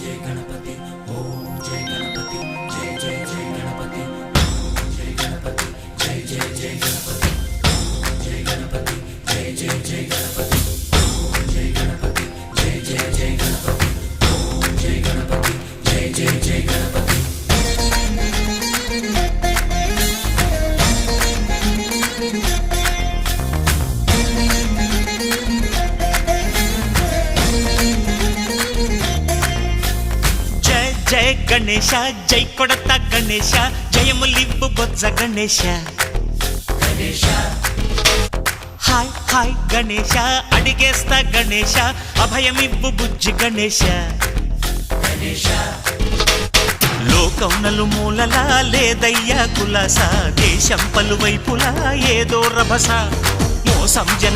जय गणपति ओम जय गणपति जय जय जय गणपति जय गणपति जय जय जय गणपति जय गणपति जय जय जय गणपति जय गणपति जय जय जय गणपति जय गणपति जय जय जय गणपति जय गणेश जय कोडता गणेश जयमुलिब्बु बोज्ज गणेश गणेश हाय हाय गणेश अडिगेस्ता गणेश अभयमिब्बु बुज्जि गणेश गणेश లోకం నలుమూలలా లేదయ్యా కులాస దేశం పలువైపులా ఏదో రభస మోసం జన